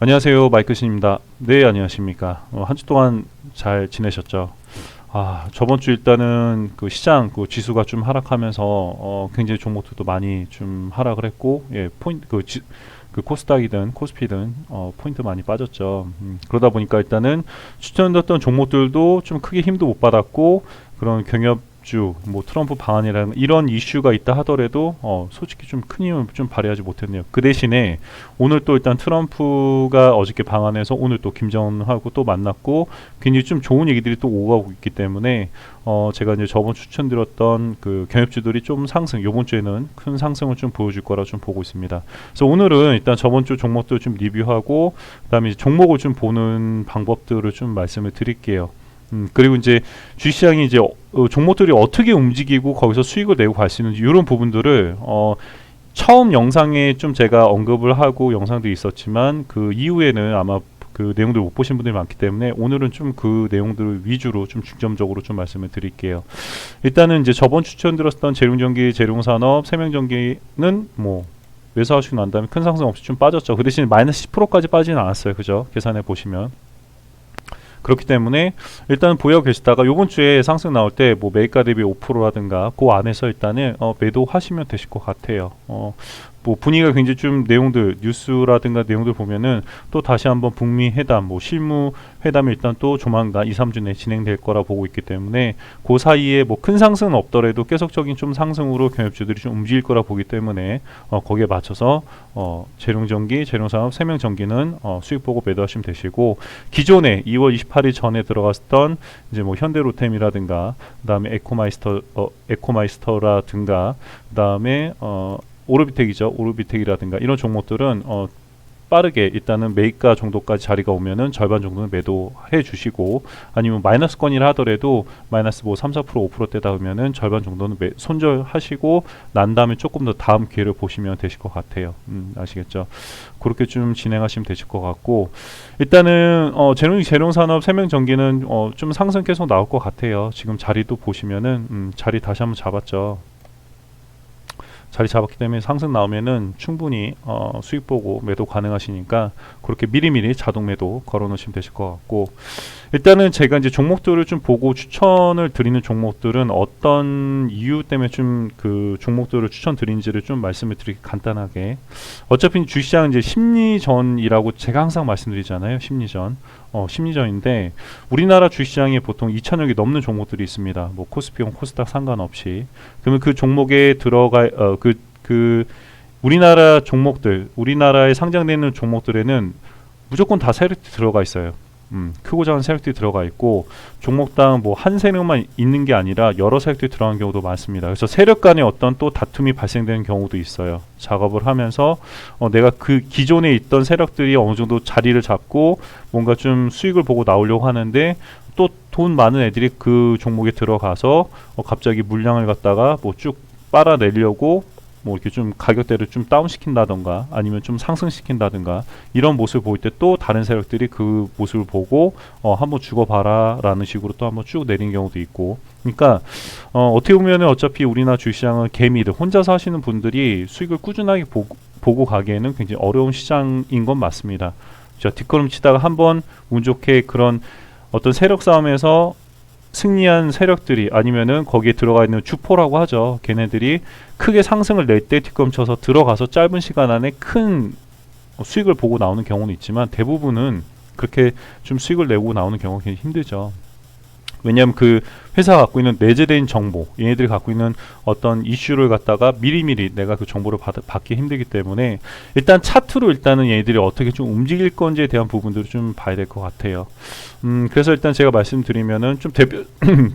안녕하세요, 마이클 신입니다. 네, 안녕하십니까. 한 주 동안 잘 지내셨죠? 저번 주 일단은 그 시장 그 지수가 좀 하락하면서 굉장히 종목들도 많이 좀 하락을 했고, 예, 포인트 그 코스닥이든 코스피든 포인트 많이 빠졌죠. 그러다 보니까 일단은 추천드렸던 종목들도 좀 크게 힘도 못 받았고, 그런 경협주 뭐 트럼프 방한이라는 이런 이슈가 있다 하더라도 솔직히 좀 큰 힘을 좀 발휘하지 못했네요. 그 대신에 오늘 또 일단 트럼프가 어저께 방한해서 오늘 또 김정은하고 또 만났고 굉장히 좀 좋은 얘기들이 또 오가고 있기 때문에 제가 이제 저번 추천드렸던 그 경협주들이 좀 상승, 요번 주에는 큰 상승을 좀 보여줄 거라 좀 보고 있습니다. 그래서 오늘은 일단 저번 주 종목들 좀 리뷰하고 그다음에 이제 종목을 좀 보는 방법들을 좀 말씀을 드릴게요. 그리고 이제 주시장이 이제 종목들이 어떻게 움직이고 거기서 수익을 내고 갈 수 있는지 이런 부분들을 처음 영상에 좀 제가 언급을 하고 영상도 있었지만 그 이후에는 아마 그 내용들 못 보신 분들이 많기 때문에 오늘은 좀 그 내용들을 위주로 좀 중점적으로 좀 말씀을 드릴게요. 일단은 이제 저번 추천드렸던 재룡전기, 재룡산업, 세명전기는 뭐 매수하시고 난 다음에 큰 상승 없이 좀 빠졌죠. 그 대신 마이너스 10%까지 빠지진 않았어요. 그죠? 계산해 보시면. 그렇기 때문에 일단 보유하고 계시다가 요번 주에 상승 나올 때 뭐 매가 대비 5%라든가 그 안에서 일단은 매도하시면 되실 것 같아요. 뭐 분위기가 굉장히 좀 내용들 뉴스라든가 내용들 보면은 또 다시 한번 북미 회담 뭐 실무 회담이 일단 또 조만간 2, 3주 내에 진행될 거라 보고 있기 때문에 그 사이에 뭐 큰 상승은 없더라도 계속적인 좀 상승으로 경협주들이 좀 움직일 거라 보기 때문에 거기에 맞춰서 재룡전기, 재룡산업, 세명전기는 수익 보고 매도하시면 되시고 기존에 2월 28일 전에 들어갔던 이제 뭐 현대로템이라든가 그다음에 에코마이스터라든가 그다음에 오르비텍이죠. 오르비텍이라든가 이런 종목들은 빠르게 일단은 매입가 정도까지 자리가 오면은 절반 정도는 매도해 주시고 아니면 마이너스권이라 하더라도 마이너스 뭐 3, 4%, 5%대 닿으면은 절반 정도는 손절하시고 난 다음에 조금 더 다음 기회를 보시면 되실 것 같아요. 아시겠죠? 그렇게 좀 진행하시면 되실 것 같고 일단은 재룡산업, 세명전기는 좀 상승 계속 나올 것 같아요. 지금 자리도 보시면은 자리 다시 한번 잡았죠. 자리 잡았기 때문에 상승 나오면은 충분히 수익 보고 매도 가능하시니까 그렇게 미리미리 자동 매도 걸어 놓으시면 되실 것 같고 일단은 제가 이제 종목들을 좀 보고 추천을 드리는 종목들은 어떤 이유 때문에 좀 그 종목들을 추천드린지를 좀 말씀을 드리기 간단하게 어차피 주시장은 이제 심리전이라고 제가 항상 말씀드리잖아요. 심리전인데 우리나라 주시장에 보통 2천여 개 넘는 종목들이 있습니다. 뭐 코스피, 코스닥 상관없이 그러면 그 종목에 들어가 우리나라 종목들, 우리나라에 상장되어 있는 종목들에는 무조건 다 세력들이 들어가 있어요. 크고 작은 세력들이 들어가 있고 종목당 뭐 한 세력만 있는 게 아니라 여러 세력들이 들어간 경우도 많습니다. 그래서 세력 간의 어떤 또 다툼이 발생되는 경우도 있어요. 작업을 하면서 내가 그 기존에 있던 세력들이 어느 정도 자리를 잡고 뭔가 좀 수익을 보고 나오려고 하는데 또 돈 많은 애들이 그 종목에 들어가서 갑자기 물량을 갖다가 뭐 쭉 빨아내려고 뭐 이렇게 좀 가격대를 좀 다운시킨다던가 아니면 좀 상승시킨다던가 이런 모습을 보일 때 또 다른 세력들이 그 모습을 보고 한번 죽어봐라 라는 식으로 또 한번 쭉 내린 경우도 있고 그러니까 어떻게 보면은 어차피 우리나라 주식시장은 개미들 혼자서 하시는 분들이 수익을 꾸준하게 보고 가기에는 굉장히 어려운 시장인 건 맞습니다. 뒷걸음 치다가 한번 운 좋게 그런 어떤 세력 싸움에서 승리한 세력들이 아니면은 거기에 들어가 있는 주포라고 하죠. 걔네들이 크게 상승을 낼 때 뒷걸음쳐서 들어가서 짧은 시간 안에 큰 수익을 보고 나오는 경우는 있지만 대부분은 그렇게 좀 수익을 내고 나오는 경우가 굉장히 힘들죠. 왜냐하면 그 회사가 갖고 있는 내재된 정보, 얘네들이 갖고 있는 어떤 이슈를 갖다가 미리미리 내가 그 정보를 받기 힘들기 때문에 일단 차트로 일단은 얘네들이 어떻게 좀 움직일 건지에 대한 부분들을 좀 봐야 될 것 같아요. 그래서 일단 제가 말씀드리면은 좀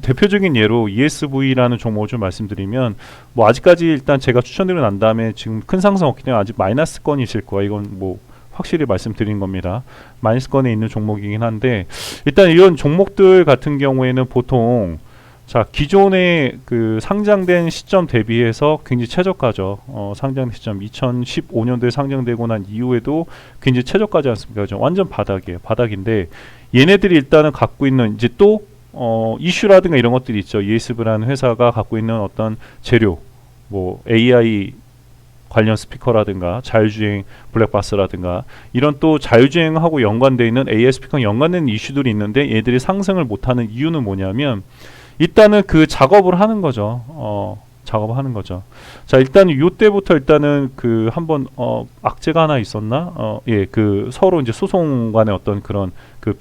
대표적인 예로 ESV라는 종목을 좀 말씀드리면 뭐 아직까지 일단 제가 추천드리고 난 다음에 지금 큰 상승 없기 때문에 아직 마이너스권이 있을 거야. 이건 뭐 확실히 말씀드린 겁니다. 마이너스권에 있는 종목이긴 한데 일단 이런 종목들 같은 경우에는 보통 자 기존의 그 상장된 시점 대비해서 굉장히 최저가죠. 상장 시점 2015년도에 상장되고 난 이후에도 굉장히 최저가지 않습니까? 그죠? 완전 바닥이에요. 바닥인데 얘네들이 일단은 갖고 있는 이제 또 이슈라든가 이런 것들이 있죠. ESV라는 회사가 갖고 있는 어떤 재료 뭐 AI 관련 스피커라든가 자율주행 블랙박스라든가 이런 또 자율주행하고 연관되어 있는 AI 스피커 연관된 이슈들이 있는데 얘들이 상승을 못하는 이유는 뭐냐면 일단은 그 작업을 하는 거죠. 작업을 하는 거죠. 자, 일단 요때부터 일단은 그 한번 악재가 하나 있었나? 예, 그 서로 이제 소송 간의 어떤 그런 그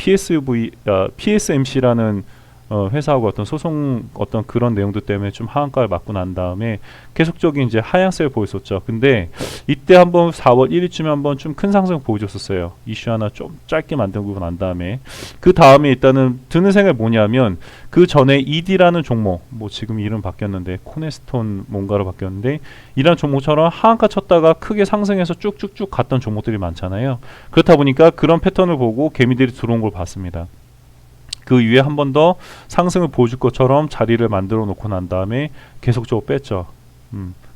PSMC라는 회사하고 어떤 소송 어떤 그런 내용들 때문에 좀 하한가를 맞고 난 다음에 계속적인 이제 하향세를 보였었죠. 근데 이때 한번 4월 1일쯤에 한번 좀 큰 상승 보여줬었어요. 이슈 하나 좀 짧게 만들고 난 다음에 그 다음에 일단은 드는 생각이 뭐냐면 그 전에 ED라는 종목 뭐 지금 이름 바뀌었는데 코네스톤 뭔가로 바뀌었는데 이런 종목처럼 하한가 쳤다가 크게 상승해서 쭉쭉쭉 갔던 종목들이 많잖아요. 그렇다 보니까 그런 패턴을 보고 개미들이 들어온 걸 봤습니다. 그 위에 한 번 더 상승을 보여줄 것처럼 자리를 만들어 놓고 난 다음에 계속적으로 뺐죠.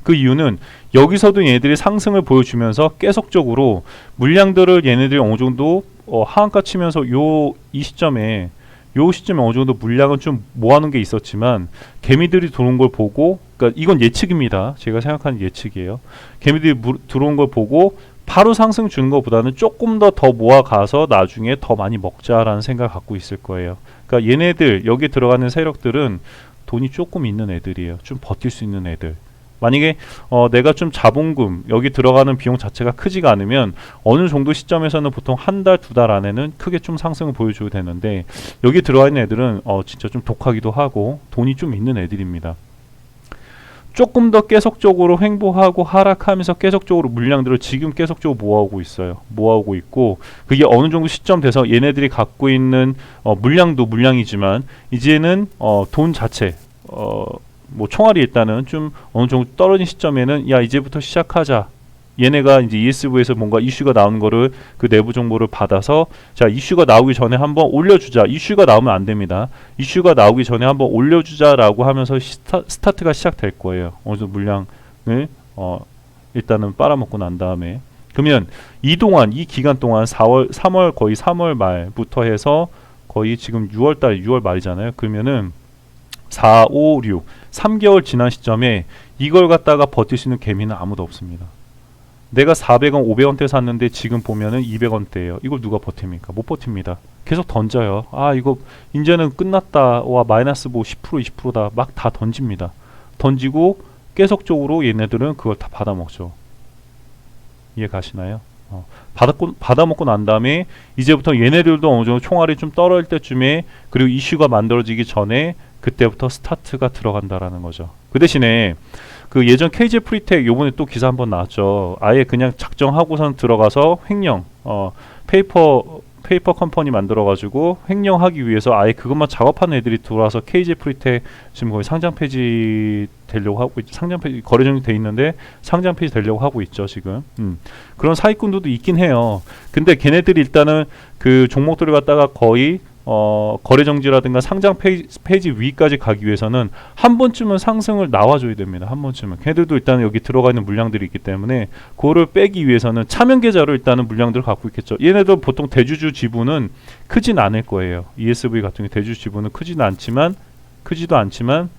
그 이유는 여기서도 얘네들이 상승을 보여주면서 계속적으로 물량들을 얘네들이 어느 정도 하한가 치면서 이 시점에 어느 정도 물량은 좀 모아놓은 게 있었지만 개미들이 들어온 걸 보고 그러니까 이건 예측입니다. 제가 생각하는 예측이에요. 개미들이 들어온 걸 보고 바로 상승 주는 것보다는 조금 더 모아가서 나중에 더 많이 먹자라는 생각을 갖고 있을 거예요. 그러니까 얘네들 여기 들어가는 세력들은 돈이 조금 있는 애들이에요. 좀 버틸 수 있는 애들. 만약에 내가 좀 자본금 여기 들어가는 비용 자체가 크지가 않으면 어느 정도 시점에서는 보통 한 달, 두 달 안에는 크게 좀 상승을 보여줘야 되는데 여기 들어가 있는 애들은 진짜 좀 독하기도 하고 돈이 좀 있는 애들입니다. 조금 더 계속적으로 횡보하고 하락하면서 계속적으로 물량들을 지금 계속적으로 모아오고 있어요. 모아오고 있고 그게 어느 정도 시점 돼서 얘네들이 갖고 있는 물량도 물량이지만 이제는 돈 자체 뭐 총알이 일단은 좀 어느 정도 떨어진 시점에는 야 이제부터 시작하자. 얘네가 이제 ESV에서 뭔가 이슈가 나오는 거를 그 내부 정보를 받아서 자 이슈가 나오기 전에 한번 올려주자. 이슈가 나오면 안 됩니다. 이슈가 나오기 전에 한번 올려주자라고 하면서 스타트가 시작될 거예요. 어느 정도 물량을 일단은 빨아먹고 난 다음에 그러면 이 기간 동안 3월 거의 3월 말부터 해서 거의 지금 6월 말이잖아요. 그러면은 4, 5, 6 3개월 지난 시점에 이걸 갖다가 버틸 수 있는 개미는 아무도 없습니다. 내가 400원, 500원대 샀는데 지금 보면은 200원대예요. 이걸 누가 버팁니까? 못 버팁니다. 계속 던져요. 아 이거 이제는 끝났다. 와 마이너스 뭐 10% 20%다. 막 다 던집니다. 던지고 계속적으로 얘네들은 그걸 다 받아먹죠. 이해 가시나요? 받아먹고 난 다음에 이제부터 얘네들도 어느 정도 총알이 좀 떨어질 때쯤에 그리고 이슈가 만들어지기 전에 그때부터 스타트가 들어간다라는 거죠. 그 대신에 그 예전 KJ 프리텍 요번에 또 기사 한번 나왔죠. 아예 그냥 작정하고선 들어가서 횡령 페이퍼 컴퍼니 만들어 가지고 횡령하기 위해서 아예 그것만 작업하는 애들이 들어와서 KJ 프리텍 지금 거의 상장 폐지 되려고 하고 있죠. 상장 폐지 거래 정지돼 있는데 상장 폐지 되려고 하고 있죠, 지금. 그런 사기꾼들도 있긴 해요. 근데 걔네들이 일단은 그 종목들을 갖다가 거의 거래 정지라든가 상장 폐지 위까지 가기 위해서는 한 번쯤은 상승을 나와줘야 됩니다. 한 번쯤은. 걔들도 일단 여기 들어가 있는 물량들이 있기 때문에 그거를 빼기 위해서는 차명 계좌로 일단은 물량들을 갖고 있겠죠. 얘네도 보통 대주주 지분은 크진 않을 거예요. ESV 같은 게 대주주 지분은 크지도 않지만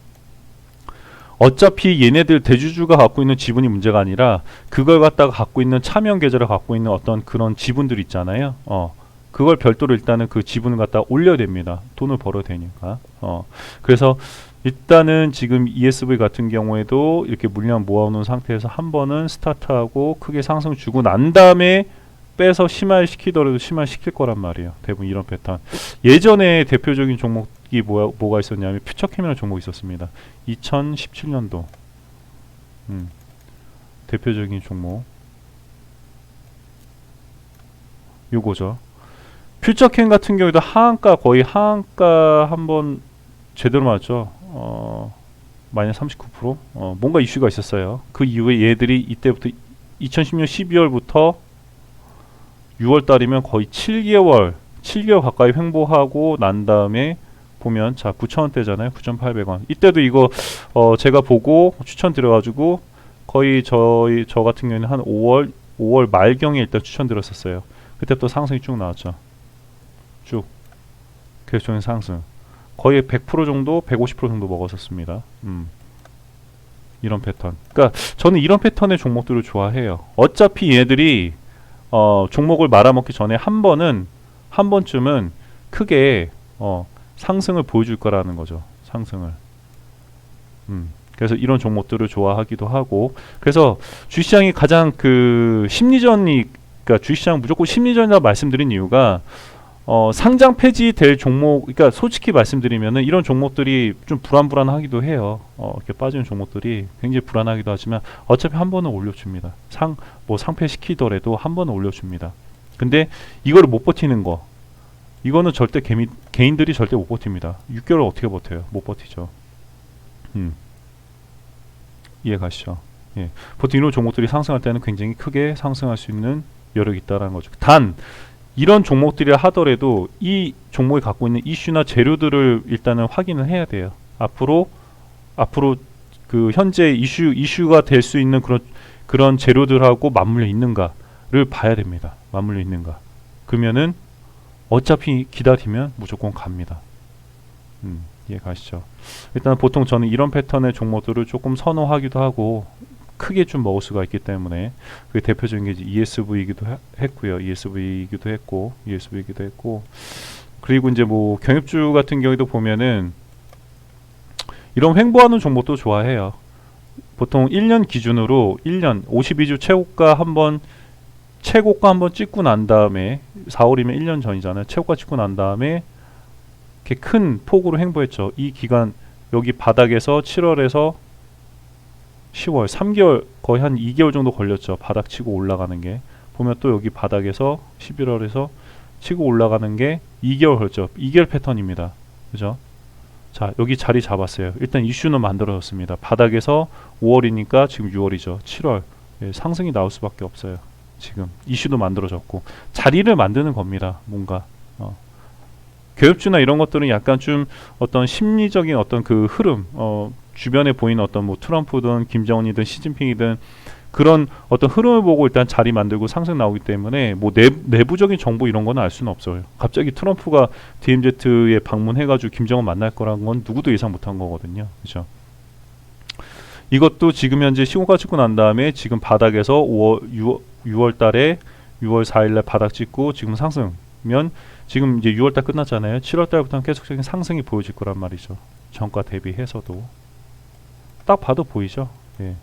어차피 얘네들 대주주가 갖고 있는 지분이 문제가 아니라 그걸 갖다가 갖고 있는 차명 계좌를 갖고 있는 어떤 그런 지분들 있잖아요. 그걸 별도로 일단은 그 지분을 갖다 올려야 됩니다. 돈을 벌어야 되니까. 그래서 일단은 지금 ESV 같은 경우에도 이렇게 물량 모아놓은 상태에서 한 번은 스타트하고 크게 상승 주고 난 다음에 빼서 심화시키더라도 심화시킬 거란 말이에요. 대부분 이런 패턴. 예전에 대표적인 종목이 뭐가 있었냐면 퓨처캠이라는 종목이 있었습니다. 2017년도 대표적인 종목 요거죠. 퓨처캠 같은 경우에도 거의 하한가 한번 제대로 맞죠. 마이너스 39%. 뭔가 이슈가 있었어요. 그 이후에 얘들이 이때부터 2010년 12월부터 6월 달이면 거의 7개월 가까이 횡보하고 난 다음에 보면 자 9,000원대잖아요. 9,800원. 이때도 이거 제가 보고 추천드려가지고 거의 저 같은 경우에는 한 5월 말경에 일단 추천드렸었어요. 그때부터 상승이 쭉 나왔죠. 쭉 계속적인 상승 거의 100% 정도 150% 정도 먹었었습니다. 이런 패턴. 그러니까 저는 이런 패턴의 종목들을 좋아해요. 어차피 얘들이 종목을 말아먹기 전에 한 번쯤은 크게 상승을 보여줄 거라는 거죠. 상승을. 그래서 이런 종목들을 좋아하기도 하고, 그래서 주식시장이 가장 그 심리전이, 그러니까 주식시장 무조건 심리전이라고 말씀드린 이유가 상장 폐지될 종목, 그러니까 솔직히 말씀드리면은 이런 종목들이 좀 불안불안하기도 해요. 이렇게 빠지는 종목들이 굉장히 불안하기도 하지만 어차피 한 번은 올려줍니다. 상패 시키더라도 한 번은 올려줍니다. 근데 이거를 못 버티는 거, 이거는 절대 개인들이 절대 못 버팁니다. 6개월 어떻게 버텨요? 못 버티죠. 이해 가시죠? 예. 보통 이런 종목들이 상승할 때는 굉장히 크게 상승할 수 있는 여력이 있다는 거죠. 단 이런 종목들이라 하더라도 이 종목이 갖고 있는 이슈나 재료들을 일단은 확인을 해야 돼요. 앞으로 그 현재 이슈가 될 수 있는 그런 재료들하고 맞물려 있는가를 봐야 됩니다. 맞물려 있는가. 그러면은 어차피 기다리면 무조건 갑니다. 이해 가시죠? 일단 보통 저는 이런 패턴의 종목들을 조금 선호하기도 하고 크게 좀 먹을 수가 있기 때문에 그 대표적인 게 이제 ESV이기도 했고요. ESV이기도 했고 그리고 이제 뭐 경협주 같은 경우에도 보면은 이런 횡보하는 종목도 좋아해요. 보통 1년 기준으로 1년 52주 최고가 한번 찍고 난 다음에 4월이면 1년 전이잖아요. 최고가 찍고 난 다음에 이렇게 큰 폭으로 횡보했죠. 이 기간 여기 바닥에서 7월에서 10월 3개월 거의 한 2개월 정도 걸렸죠. 바닥 치고 올라가는 게. 보면 또 여기 바닥에서 11월에서 치고 올라가는 게 2개월 걸렸죠. 2개월 패턴입니다. 그죠? 자, 여기 자리 잡았어요. 일단 이슈는 만들어졌습니다. 바닥에서 5월이니까 지금 6월이죠. 7월. 예, 상승이 나올 수밖에 없어요. 지금 이슈도 만들어졌고 자리를 만드는 겁니다. 뭔가 교육주나 이런 것들은 약간 좀 어떤 심리적인 어떤 그 흐름, 주변에 보이는 어떤 뭐 트럼프든 김정은이든 시진핑이든 그런 어떤 흐름을 보고 일단 자리 만들고 상승 나오기 때문에 뭐 내부적인 정보 이런 거는 알 수는 없어요. 갑자기 트럼프가 DMZ에 방문해가지고 김정은 만날 거라는 건 누구도 예상 못한 거거든요. 그죠? 이것도 지금 현재 시고가 찍고 난 다음에 지금 바닥에서 6월 달에 6월 4일날 바닥 찍고 지금 상승면 지금 이제 6월달 끝났잖아요. 7월달부터는 계속적인 상승이 보여질 거란 말이죠. 전과 대비해서도 딱 봐도 보이죠. 예.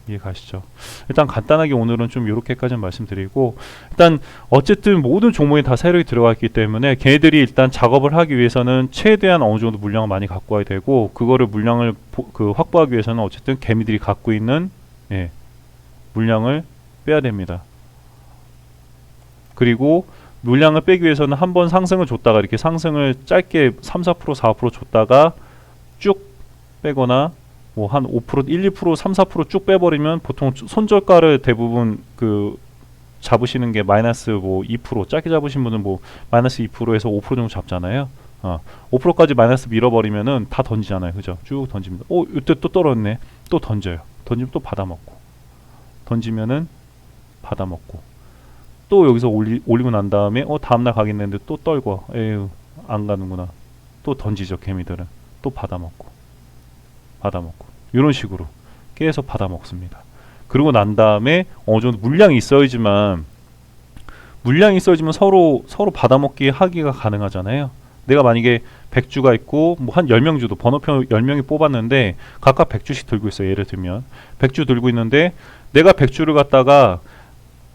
이해 가시죠? 일단 간단하게 오늘은 좀 이렇게까지 말씀드리고, 일단 어쨌든 모든 종목에 다 세력이 들어가 있기 때문에 걔네들이 일단 작업을 하기 위해서는 최대한 어느 정도 물량을 많이 갖고 와야 되고, 그거를 물량을 확보하기 위해서는 어쨌든 개미들이 갖고 있는 물량을 빼야 됩니다. 그리고 물량을 빼기 위해서는 한번 상승을 줬다가 이렇게 상승을 짧게 3, 4%, 4% 줬다가 쭉 빼거나 뭐 한 5%, 1, 2%, 3, 4% 쭉 빼버리면 보통 손절가를 대부분 그 잡으시는 게 마이너스 뭐 2%, 짧게 잡으신 분은 뭐 마이너스 2%에서 5% 정도 잡잖아요. 5%까지 마이너스 밀어버리면은 다 던지잖아요. 그죠? 쭉 던집니다. 이때 또 떨어졌네. 또 던져요. 던지면 또 받아먹고. 던지면은 받아먹고. 또 여기서 올리고 난 다음에 다음날 가겠는데 또 떨고 에휴 안 가는구나. 또 던지죠. 개미들은. 또 받아먹고 이런 식으로 계속 받아먹습니다. 그리고 난 다음에 어느 정도 물량이 있어야지만 서로 받아먹기 하기가 가능하잖아요. 내가 만약에 100주가 있고 뭐 한 10명 주도 번호표 10명이 뽑았는데 각각 100주씩 들고 있어요. 예를 들면 100주 들고 있는데 내가 100주를 갖다가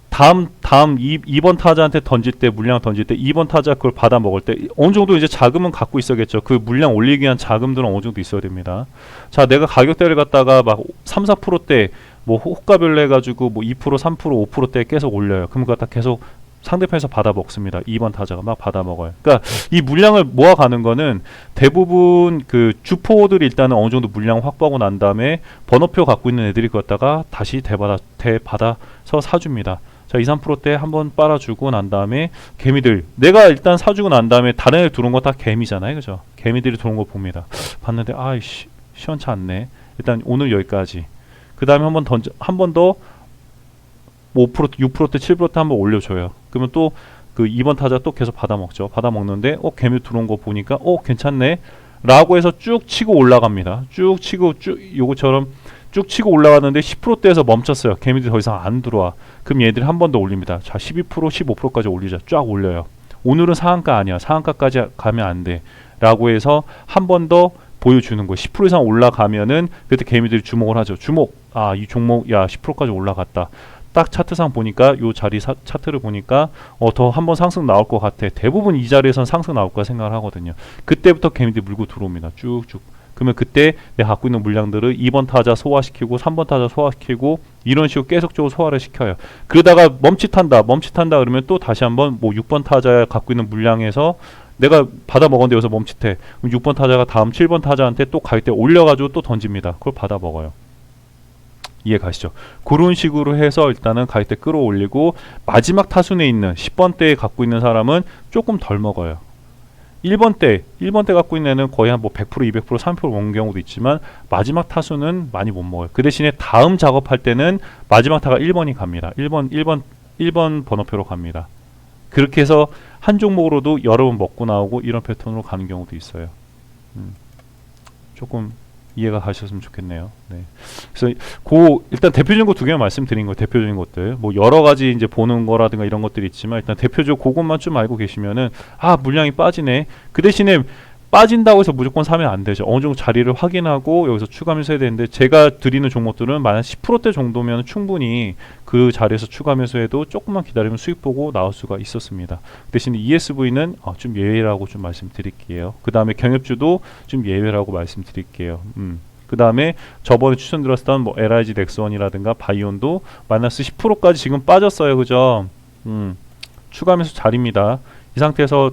다음 2번 타자한테 던질 때 물량 던질 때 2번 타자 그걸 받아 먹을 때 어느 정도 이제 자금은 갖고 있어야겠죠. 그 물량 올리기 위한 자금들은 어느 정도 있어야 됩니다. 자, 내가 가격대를 갖다가 막 3, 4%대 뭐 호가별로 해가지고 뭐 2%, 3%, 5%대 계속 올려요. 그럼 그거 다 계속 상대편에서 받아 먹습니다. 2번 타자가 막 받아 먹어요. 그러니까 이 물량을 모아가는 거는 대부분 그 주포들이 일단은 어느 정도 물량 확보하고 난 다음에 번호표 갖고 있는 애들이 그었다가 다시 대받아서 사줍니다. 자, 2, 3%대 한번 빨아주고 난 다음에 개미들 내가 일단 사주고 난 다음에 다른 애 들어온 거 다 개미잖아요. 그죠? 개미들이 들어온 거 봅니다. 봤는데 아이씨 시원치 않네. 일단 오늘 여기까지. 그 다음에 한 번 더 5%, 6%대 7%대 한번 올려줘요. 그러면 또 그 2번 타자 또 계속 받아먹죠. 받아먹는데 개미 들어온 거 보니까 괜찮네 라고 해서 쭉 치고 올라갑니다. 쭉 치고 쭉 요거처럼 쭉 치고 올라갔는데 10%대에서 멈췄어요. 개미들이 더 이상 안 들어와. 그럼 얘들이 한 번 더 올립니다. 자, 12%, 15%까지 올리자. 쫙 올려요. 오늘은 상한가 아니야. 상한가까지 가면 안 돼. 라고 해서 한 번 더 보여주는 거예요. 10% 이상 올라가면은 그때 개미들이 주목을 하죠. 주목. 아, 이 종목 야 10%까지 올라갔다. 딱 차트상 보니까 요 자리 차트를 보니까 더 한번 상승 나올 것 같아. 대부분 이 자리에선 상승 나올 거라 생각을 하거든요. 그때부터 개미들이 물고 들어옵니다. 쭉쭉. 그러면 그때 내가 갖고 있는 물량들을 2번 타자 소화시키고 3번 타자 소화시키고 이런 식으로 계속적으로 소화를 시켜요. 그러다가 멈칫한다 그러면 또 다시 한번 뭐 6번 타자에 갖고 있는 물량에서 내가 받아 먹었는데 여기서 멈칫해. 그럼 6번 타자가 다음 7번 타자한테 또 가격대 올려가지고 또 던집니다. 그걸 받아 먹어요. 이해 가시죠? 그런 식으로 해서 일단은 가격대 끌어올리고 마지막 타순에 있는 10번대에 갖고 있는 사람은 조금 덜 먹어요. 1번대 갖고 있는 애는 거의 한 뭐 100%, 200%, 3% 먹는 경우도 있지만 마지막 타수는 많이 못 먹어요. 그 대신에 다음 작업할 때는 마지막 타가 1번이 갑니다. 1번 번호표로 갑니다. 그렇게 해서 한 종목으로도 여러 번 먹고 나오고 이런 패턴으로 가는 경우도 있어요. 조금 이해가 가셨으면 좋겠네요. 네. 그래서 일단 대표적인 거 두 개만 말씀드린 거예요. 대표적인 것들. 뭐 여러 가지 이제 보는 거라든가 이런 것들이 있지만 일단 대표적으로 그것만 좀 알고 계시면은 아, 물량이 빠지네. 그 대신에 빠진다고 해서 무조건 사면 안 되죠. 어느 정도 자리를 확인하고 여기서 추가 매수해야 되는데 제가 드리는 종목들은 만약 10%대 정도면 충분히 그 자리에서 추가 매수해도 조금만 기다리면 수익 보고 나올 수가 있었습니다. 대신 ESV는 좀 예외라고 좀 말씀드릴게요. 그 다음에 경협주도 좀 예외라고 말씀드릴게요. 그 다음에 저번에 추천드렸던 뭐 LIG 넥스원이라든가 바이온도 마이너스 10%까지 지금 빠졌어요. 그죠? 추가 매수 자리입니다. 이 상태에서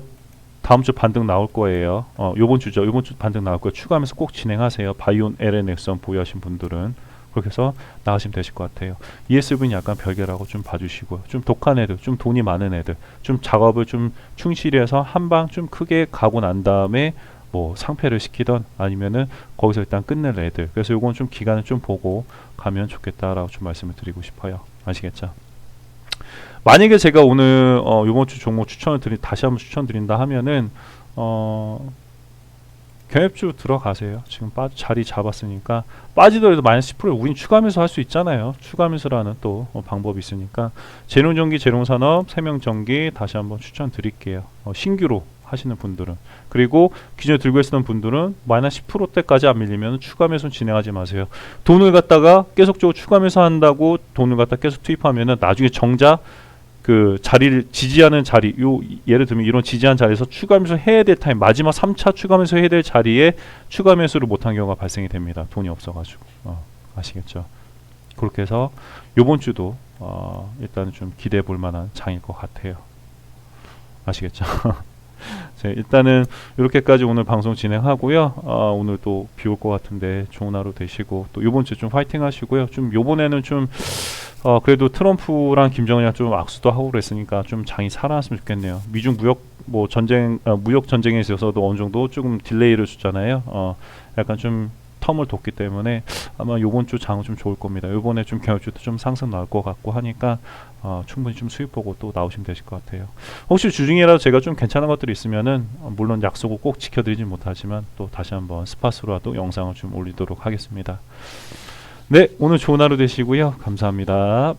다음 주 반등 나올 거예요. 요번 주죠. 요번 주 반등 나올 거예요. 추가하면서 꼭 진행하세요. 바이온, LNX 보유하신 분들은 그렇게 해서 나가시면 되실 것 같아요. ESV는 약간 별개라고 좀 봐주시고요. 좀 독한 애들, 좀 돈이 많은 애들, 좀 작업을 좀 충실히 해서 한 방 좀 크게 가고 난 다음에 뭐 상패를 시키던 아니면은 거기서 일단 끝낼 애들. 그래서 요건 좀 기간을 좀 보고 가면 좋겠다라고 좀 말씀을 드리고 싶어요. 아시겠죠? 만약에 제가 오늘 이번 주 종목 다시 한번 추천드린다 하면은 경협주 들어가세요. 지금 자리 잡았으니까 빠지더라도 마이너스 10% 우린 추가하면서 할 수 있잖아요. 추가하면서라는 또 방법이 있으니까 재롱전기, 재롱산업, 세명전기 다시 한번 추천드릴게요. 신규로 하시는 분들은. 그리고 기존에 들고 있었던 분들은 마이너스 10%대까지 안 밀리면 추가 매수 진행하지 마세요. 돈을 갖다가 계속적으로 추가 매수 한다고 돈을 갖다 계속 투입하면은 나중에 정작 그 자리를 지지하는 자리, 예를 들면 이런 지지한 자리에서 추가 매수 해야 될 타임, 마지막 3차 추가 매수 해야 될 자리에 추가 매수를 못한 경우가 발생이 됩니다. 돈이 없어가지고. 아시겠죠? 그렇게 해서 요번 주도 일단은 좀 기대해 볼 만한 장일 것 같아요. 아시겠죠? 일단은 이렇게까지 오늘 방송 진행하고요. 오늘 또 비 올 것 같은데 좋은 하루 되시고 또 이번 주 좀 파이팅 하시고요. 좀 요번에는 좀 그래도 트럼프랑 김정은이랑 좀 악수도 하고 그랬으니까 좀 장이 살아났으면 좋겠네요. 미중 무역 무역 전쟁에 있어서도 어느 정도 조금 딜레이를 줬잖아요. 약간 좀 텀을 뒀기 때문에 아마 요번 주 장은 좀 좋을 겁니다. 요번에 좀 경협주도 좀 상승 나올 것 같고 하니까 충분히 좀 수익 보고 또 나오시면 되실 것 같아요. 혹시 주중이라도 제가 좀 괜찮은 것들이 있으면은 물론 약속을 꼭 지켜드리진 못하지만 또 다시 한번 스팟으로라도 영상을 좀 올리도록 하겠습니다. 네, 오늘 좋은 하루 되시고요. 감사합니다.